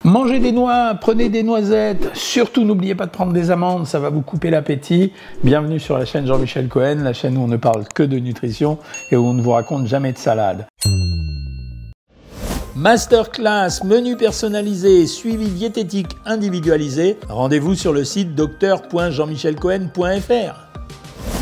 Mangez des noix, prenez des noisettes, surtout n'oubliez pas de prendre des amandes, ça va vous couper l'appétit. Bienvenue sur la chaîne Jean-Michel Cohen, la chaîne où on ne parle que de nutrition et où on ne vous raconte jamais de salade. Masterclass, menu personnalisé, suivi diététique individualisé, rendez-vous sur le site docteur.jeanmichelcohen.fr.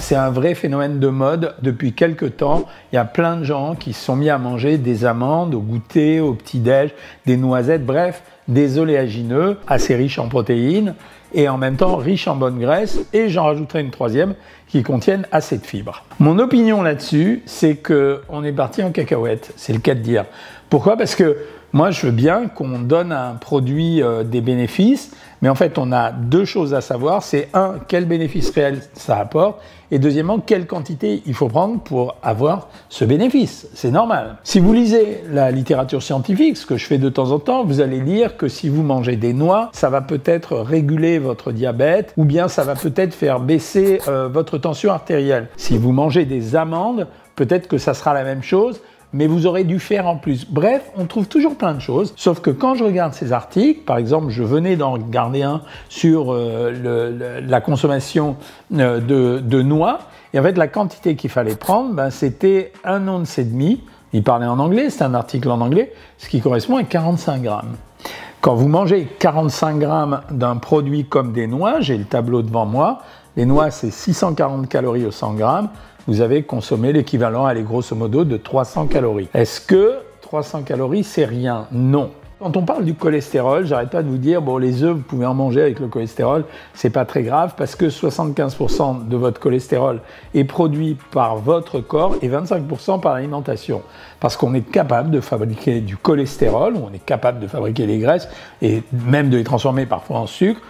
C'est un vrai phénomène de mode depuis quelques temps. Il y a plein de gens qui se sont mis à manger des amandes au goûter, au petit-déj, des noisettes, bref, des oléagineux assez riches en protéines et en même temps riches en bonnes graisses. Et j'en rajouterai une troisième qui contiennent assez de fibres. Mon opinion là-dessus, c'est qu'on est parti en cacahuète, c'est le cas de dire. Pourquoi ? Parce que moi, je veux bien qu'on donne à un produit des bénéfices, mais en fait, on a deux choses à savoir. C'est un, quel bénéfice réel ça apporte, et deuxièmement, quelle quantité il faut prendre pour avoir ce bénéfice. C'est normal. Si vous lisez la littérature scientifique, ce que je fais de temps en temps, vous allez lire que si vous mangez des noix, ça va peut-être réguler votre diabète, ou bien ça va peut-être faire baisser votre tension artérielle. Si vous mangez des amandes, peut-être que ça sera la même chose, mais vous aurez dû faire en plus. Bref, on trouve toujours plein de choses, sauf que quand je regarde ces articles, par exemple, je venais d'en regarder un sur la consommation de noix, et en fait, la quantité qu'il fallait prendre, c'était 1,5 once. Il parlait en anglais, c'est un article en anglais, ce qui correspond à 45 grammes. Quand vous mangez 45 grammes d'un produit comme des noix, j'ai le tableau devant moi, les noix, c'est 640 calories au 100 grammes, vous avez consommé l'équivalent, allez, grosso modo, de 300 calories. Est-ce que 300 calories, c'est rien? Non. Quand on parle du cholestérol, j'arrête pas de vous dire, bon, les œufs, vous pouvez en manger avec le cholestérol, c'est pas très grave parce que 75% de votre cholestérol est produit par votre corps et 25% par l'alimentation. Parce qu'on est capable de fabriquer du cholestérol, on est capable de fabriquer les graisses et même de les transformer parfois en sucre,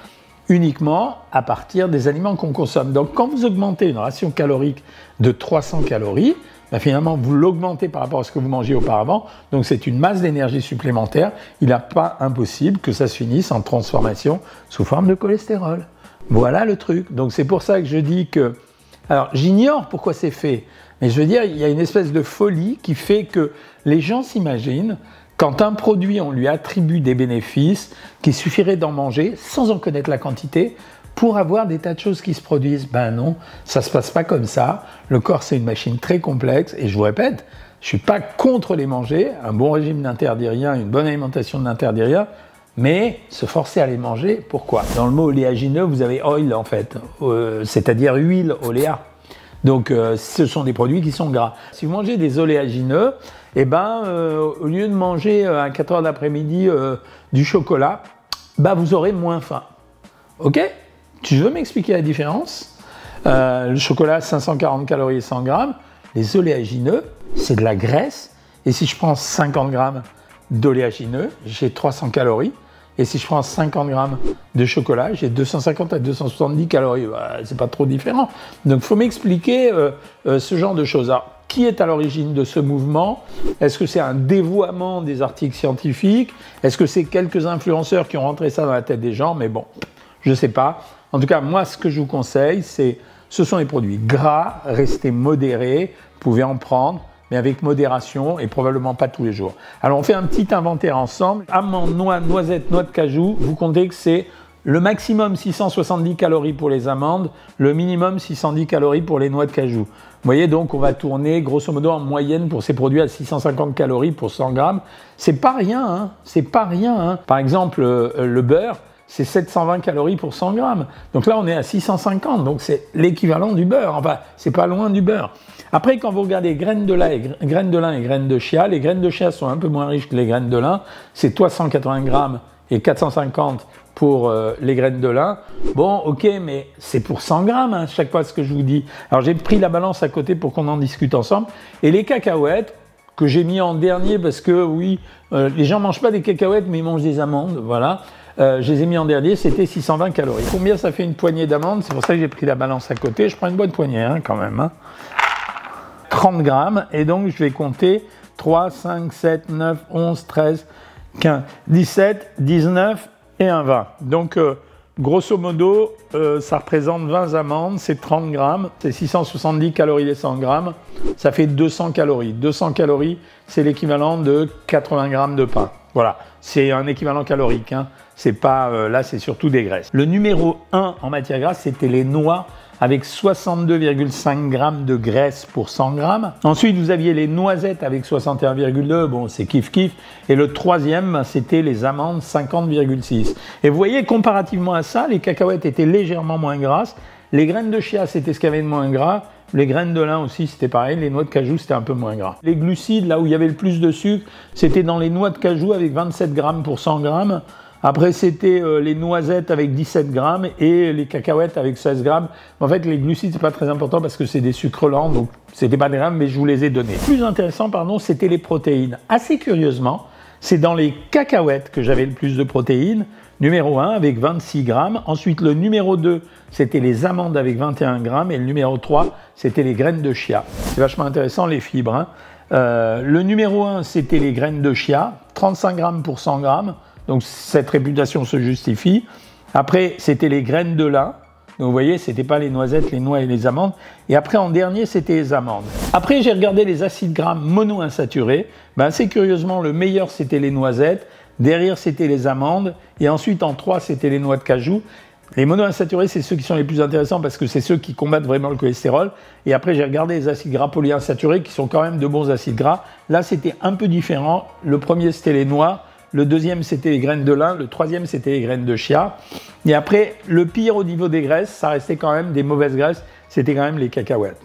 uniquement à partir des aliments qu'on consomme. Donc quand vous augmentez une ration calorique de 300 calories, finalement vous l'augmentez par rapport à ce que vous mangiez auparavant, donc c'est une masse d'énergie supplémentaire. Il n'est pas impossible que ça se finisse en transformation sous forme de cholestérol. Voilà le truc. Donc c'est pour ça que je dis que... Alors j'ignore pourquoi c'est fait, mais je veux dire, il y a une espèce de folie qui fait que les gens s'imaginent quand un produit, on lui attribue des bénéfices, qu'il suffirait d'en manger sans en connaître la quantité pour avoir des tas de choses qui se produisent. Ben non, ça ne se passe pas comme ça. Le corps, c'est une machine très complexe et je vous répète, je ne suis pas contre les manger. Un bon régime n'interdit rien, une bonne alimentation n'interdit rien, mais se forcer à les manger, pourquoi ? Dans le mot oléagineux, vous avez oil en fait, c'est-à-dire huile, oléa. Donc ce sont des produits qui sont gras. Si vous mangez des oléagineux, au lieu de manger à 4 heures d'après-midi du chocolat, vous aurez moins faim. Ok ? Tu veux m'expliquer la différence ? Le chocolat, 540 calories et 100 grammes. Les oléagineux, c'est de la graisse. Et si je prends 50 grammes d'oléagineux, j'ai 300 calories. Et si je prends 50 grammes de chocolat, j'ai 250 à 270 calories. C'est pas trop différent. Donc, il faut m'expliquer ce genre de choses. Alors, qui est à l'origine de ce mouvement? Est-ce que c'est un dévoiement des articles scientifiques? Est-ce que c'est quelques influenceurs qui ont rentré ça dans la tête des gens? Mais bon, je ne sais pas. En tout cas, moi, ce que je vous conseille, ce sont les produits gras, restez modérés, vous pouvez en prendre, mais avec modération et probablement pas tous les jours. Alors, on fait un petit inventaire ensemble. Amandes, noix, noisettes, noix de cajou, vous comptez que c'est le maximum 670 calories pour les amandes, le minimum 610 calories pour les noix de cajou. Vous voyez, donc on va tourner grosso modo en moyenne pour ces produits à 650 calories pour 100 grammes. C'est pas rien, hein. C'est pas rien, hein. Par exemple, le beurre, c'est 720 calories pour 100 grammes. Donc là, on est à 650, donc c'est l'équivalent du beurre. Enfin, c'est pas loin du beurre. Après, quand vous regardez graines de lin et graines de chia, les graines de chia sont un peu moins riches que les graines de lin. C'est 380 grammes et 450 pour les graines de lin. Bon, ok, mais c'est pour 100 grammes, hein, chaque fois ce que je vous dis. Alors, j'ai pris la balance à côté pour qu'on en discute ensemble. Et les cacahuètes, que j'ai mis en dernier parce que, oui, les gens ne mangent pas des cacahuètes, mais ils mangent des amandes, voilà. Je les ai mis en dernier, c'était 620 calories. Combien ça fait une poignée d'amandes? C'est pour ça que j'ai pris la balance à côté. Je prends une bonne poignée, hein, quand même. Hein. 30 grammes, et donc je vais compter 3, 5, 7, 9, 11, 13, 15, 17, 19 et un 20. Donc, grosso modo, ça représente 20 amandes, c'est 30 grammes, c'est 670 calories les 100 grammes, ça fait 200 calories. 200 calories, c'est l'équivalent de 80 grammes de pain. Voilà, c'est un équivalent calorique, hein. C'est pas, là c'est surtout des graisses. Le numéro 1 en matière grasse, c'était les noix avec 62,5 grammes de graisse pour 100 grammes. Ensuite, vous aviez les noisettes avec 61,2, bon c'est kiff-kiff. Et le troisième, c'était les amandes, 50,6. Et vous voyez, comparativement à ça, les cacahuètes étaient légèrement moins grasses. Les graines de chia, c'était ce qu'il y avait de moins gras. Les graines de lin aussi, c'était pareil. Les noix de cajou, c'était un peu moins gras. Les glucides, là où il y avait le plus de sucre, c'était dans les noix de cajou avec 27 grammes pour 100 grammes. Après, c'était les noisettes avec 17 grammes et les cacahuètes avec 16 grammes. En fait, les glucides, c'est pas très important parce que c'est des sucres lents, donc c'était pas des grammes, mais je vous les ai donnés. Plus intéressant, pardon, c'était les protéines. Assez curieusement, c'est dans les cacahuètes que j'avais le plus de protéines. Numéro 1 avec 26 grammes. Ensuite, le numéro 2, c'était les amandes avec 21 grammes. Et le numéro 3, c'était les graines de chia. C'est vachement intéressant, les fibres, hein. Le numéro 1, c'était les graines de chia, 35 grammes pour 100 grammes. Donc cette réputation se justifie. Après, c'était les graines de lin. Donc vous voyez, c'était pas les noisettes, les noix et les amandes. Et après, en dernier, c'était les amandes. Après, j'ai regardé les acides gras monoinsaturés. Ben, assez curieusement, le meilleur, c'était les noisettes. Derrière, c'était les amandes. Et ensuite, en 3, c'était les noix de cajou. Les monoinsaturés, c'est ceux qui sont les plus intéressants parce que c'est ceux qui combattent vraiment le cholestérol. Et après, j'ai regardé les acides gras polyinsaturés qui sont quand même de bons acides gras. Là, c'était un peu différent. Le premier, c'était les noix. Le deuxième, c'était les graines de lin. Le troisième, c'était les graines de chia. Et après, le pire au niveau des graisses, ça restait quand même des mauvaises graisses. C'était quand même les cacahuètes.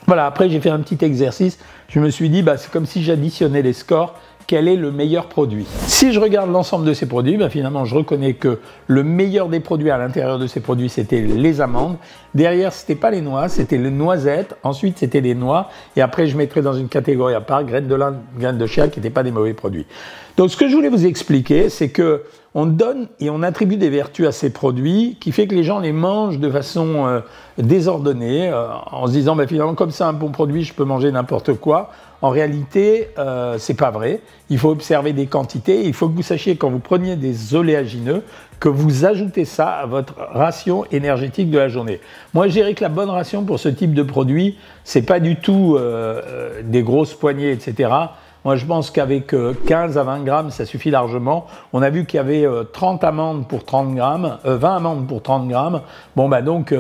Voilà, après, j'ai fait un petit exercice. Je me suis dit, bah, c'est comme si j'additionnais les scores. Quel est le meilleur produit? Si je regarde l'ensemble de ces produits, ben finalement je reconnais que le meilleur des produits à l'intérieur de ces produits, c'était les amandes. Derrière, c'était pas les noix, c'était les noisettes. Ensuite, c'était les noix. Et après, je mettrais dans une catégorie à part, graines de lin, graines de chia, qui n'étaient pas des mauvais produits. Donc, ce que je voulais vous expliquer, c'est que on donne et on attribue des vertus à ces produits qui fait que les gens les mangent de façon désordonnée, en se disant, ben finalement, comme c'est un bon produit, je peux manger n'importe quoi. En réalité, c'est pas vrai. Il faut observer des quantités. Il faut que vous sachiez, quand vous preniez des oléagineux, que vous ajoutez ça à votre ration énergétique de la journée. Moi, je dirais que la bonne ration pour ce type de produit, c'est pas du tout des grosses poignées, etc. Moi, je pense qu'avec 15 à 20 grammes, ça suffit largement. On a vu qu'il y avait 30 amandes pour 30 grammes, 20 amandes pour 30 grammes. Bon, bah donc,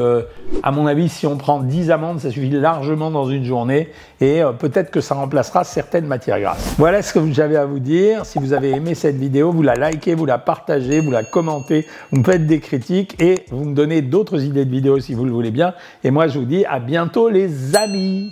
à mon avis, si on prend 10 amandes, ça suffit largement dans une journée. Et peut-être que ça remplacera certaines matières grasses. Voilà ce que j'avais à vous dire. Si vous avez aimé cette vidéo, vous la likez, vous la partagez, vous la commentez, vous me faites des critiques et vous me donnez d'autres idées de vidéos si vous le voulez bien. Et moi, je vous dis à bientôt les amis.